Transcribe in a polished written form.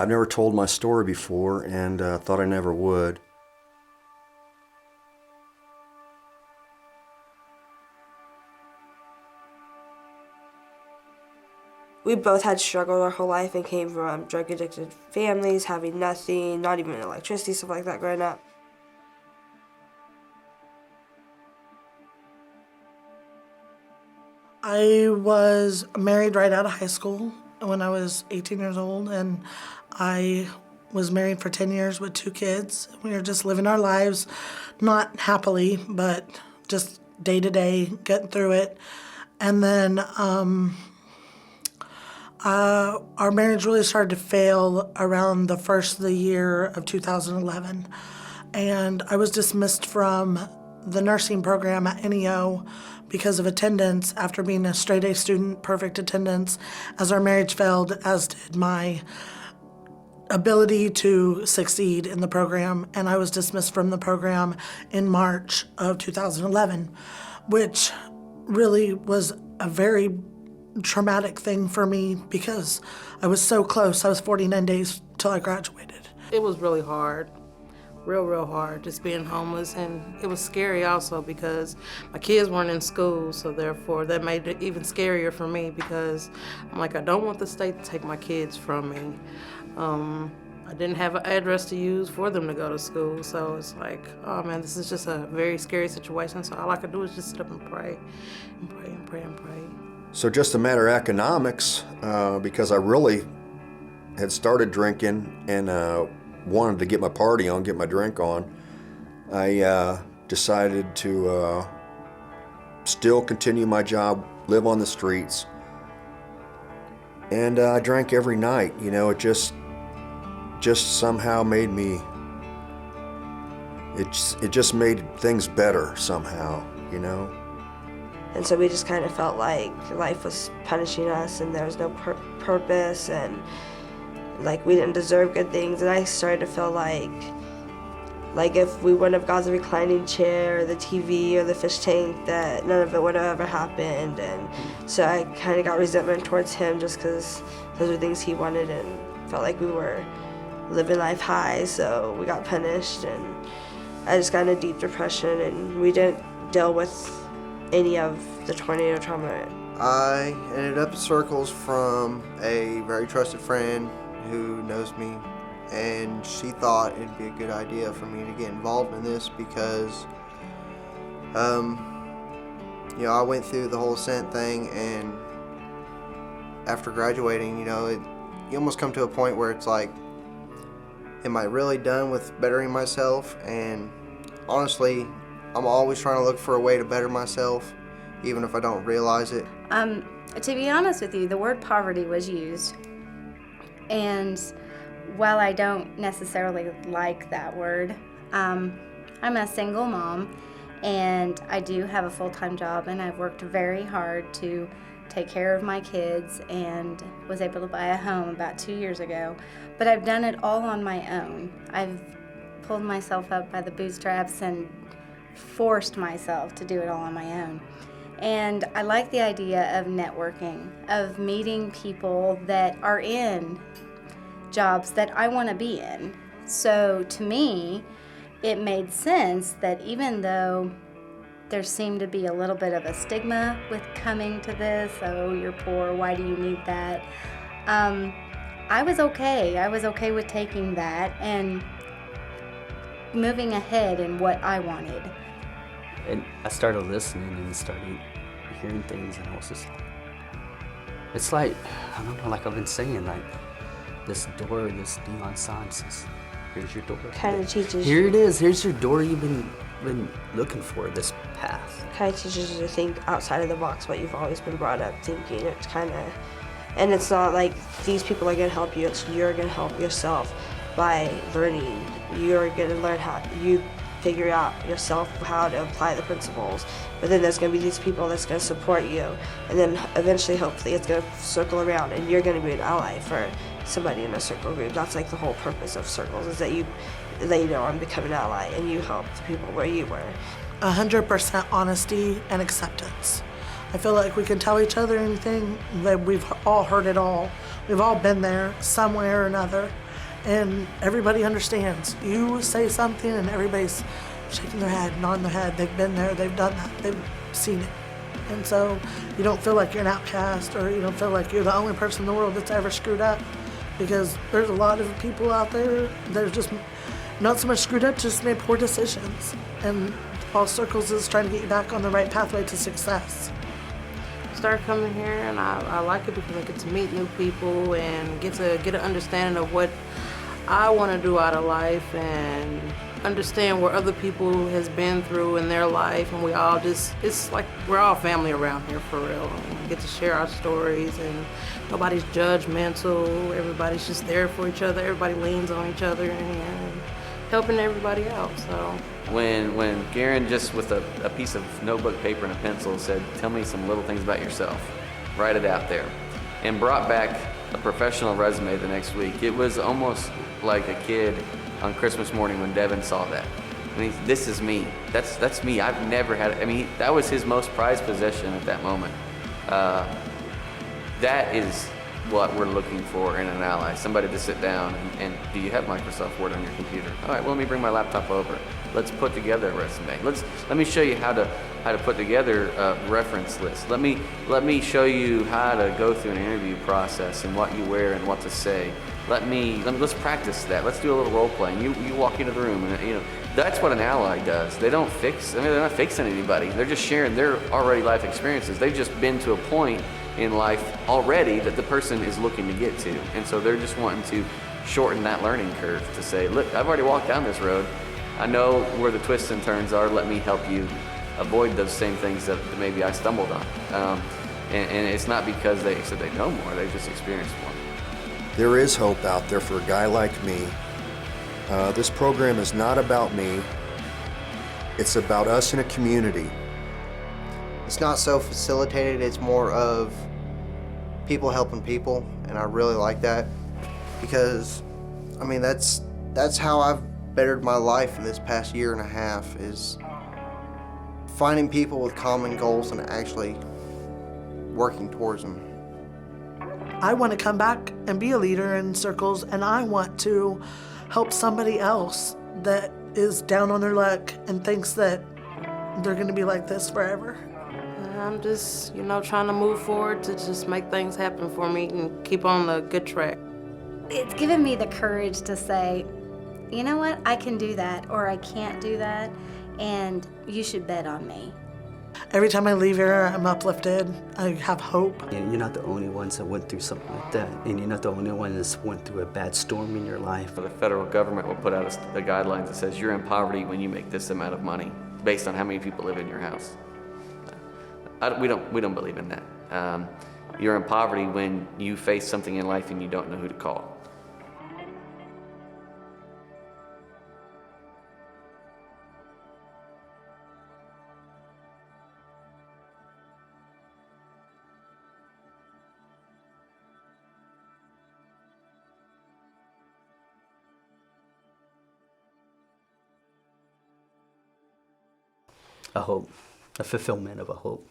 I've never told my story before and thought I never would. We both had struggled our whole life and came from drug-addicted families, having nothing, not even electricity, stuff like that growing up. I was married right out of high school when I was 18 years old, and I was married for 10 years with 2 kids. We were just living our lives, not happily, but just day to day, getting through it. And then our marriage really started to fail around the first of the year of 2011. And I was dismissed from the nursing program at NEO because of attendance after being a straight A student, perfect attendance, as our marriage failed, as did my ability to succeed in the program. And I was dismissed from the program in March of 2011, which really was a very traumatic thing for me because I was so close. I was 49 days till I graduated. It was really hard, real hard, just being homeless, and it was scary also because my kids weren't in school, so therefore that made it even scarier for me because I'm like, I don't want the state to take my kids from me. I didn't have an address to use for them to go to school, so it's like, oh man, this is just a very scary situation, so all I could do is just sit up and pray, and pray, and pray, and pray. So just a matter of economics, because I really had started drinking and wanted to get my party on, get my drink on, I decided to still continue my job, live on the streets, and I drank every night. You know, it just somehow made me, it just made things better somehow, you know. And so we just kind of felt like life was punishing us and there was no purpose, and like we didn't deserve good things. And I started to feel like if we wouldn't have got the reclining chair or the TV or the fish tank, that none of it would have ever happened. And so I kind of got resentment towards him just because those were things he wanted, and felt like we were living life high, so we got punished. And I just got in a deep depression, and we didn't deal with any of the tornado trauma. I ended up in circles from a very trusted friend who knows me, and she thought it'd be a good idea for me to get involved in this because, you know, I went through the whole scent thing, and after graduating, you know, you almost come to a point where it's like, am I really done with bettering myself? And honestly, I'm always trying to look for a way to better myself, even if I don't realize it. To be honest with you, the word poverty was used. And while I don't necessarily like that word, I'm a single mom, and I do have a full-time job, and I've worked very hard to take care of my kids and was able to buy a home about 2 years ago. But I've done it all on my own. I've pulled myself up by the bootstraps and forced myself to do it all on my own. And I like the idea of networking, of meeting people that are in jobs that I want to be in. So to me, it made sense that even though there seemed to be a little bit of a stigma with coming to this, oh, you're poor, why do you need that? I was okay. I was okay with taking that and moving ahead in what I wanted. And I started listening and started hearing things, and I was just like, it's like, I don't know, like I've been saying, like this door, this neon sign says, here's your door. Kind of teaches Here it is, here's your door you've been looking for, this path. Kind of teaches you to think outside of the box, what you've always been brought up thinking. It's kind of, and it's not like these people are going to help you, it's you're going to help yourself by learning. You're going to learn how you figure out yourself how to apply the principles. But then there's going to be these people that's going to support you, and then eventually, hopefully, it's going to circle around, and you're going to be an ally for somebody in a circle group. That's like the whole purpose of circles, is that you let you know I'm becoming an ally, and you help the people where you were. 100% honesty and acceptance. I feel like we can tell each other anything, that we've all heard it all. We've all been there some way or another. and everybody understands. You say something and everybody's shaking their head, nodding their head. They've been there, they've done that, they've seen it. And so you don't feel like you're an outcast, or you don't feel like you're the only person in the world that's ever screwed up, because there's a lot of people out there that are just not so much screwed up, just made poor decisions. And all Circles is trying to get you back on the right pathway to success. Start coming here, and I like it because I get to meet new people and get an understanding of what I want to do out of life, and understand what other people has been through in their life. And we all just, it's like we're all family around here for real. And we get to share our stories, and nobody's judgmental. Everybody's just there for each other. Everybody leans on each other and helping everybody out. So when Garen just with a piece of notebook paper and a pencil said, tell me some little things about yourself, write it out there, and brought back a professional resume the next week, it was almost like a kid on Christmas morning when Devin saw that. I mean, this is me. That's me. I've never had, I mean, that was his most prized possession at that moment. That is what we're looking for in an ally. Somebody to sit down and do you have Microsoft Word on your computer? All right, well, let me bring my laptop over. Let's put together a resume. Let me show you how to put together a reference list. Let me show you how to go through an interview process and what you wear and what to say. Let's practice that. Let's do a little role playing. You walk into the room, and that's what an ally does. They don't fix. I mean, they're not fixing anybody. They're just sharing their already life experiences. They've just been to a point in life already that the person is looking to get to, and so they're just wanting to shorten that learning curve to say, look, I've already walked down this road. I know where the twists and turns are. Let me help you avoid those same things that maybe I stumbled on. And it's not because they said they know more. They've just experienced more. There is hope out there for a guy like me. This program is not about me. It's about us in a community. It's not so facilitated, it's more of people helping people, and I really like that because, I mean, that's how I've bettered my life in this past year and a half, is finding people with common goals and actually working towards them. I want to come back and be a leader in Circles, and I want to help somebody else that is down on their luck and thinks that they're going to be like this forever. I'm just, trying to move forward to just make things happen for me and keep on the good track. It's given me the courage to say, you know what, I can do that, or I can't do that, and you should bet on me. Every time I leave here, I'm uplifted. I have hope. You're not the only ones that went through something like that, and you're not the only one that's went through a bad storm in your life. The federal government will put out a guideline that says you're in poverty when you make this amount of money based on how many people live in your house. We don't believe in that. You're in poverty when you face something in life and you don't know who to call. A hope, a fulfillment of a hope.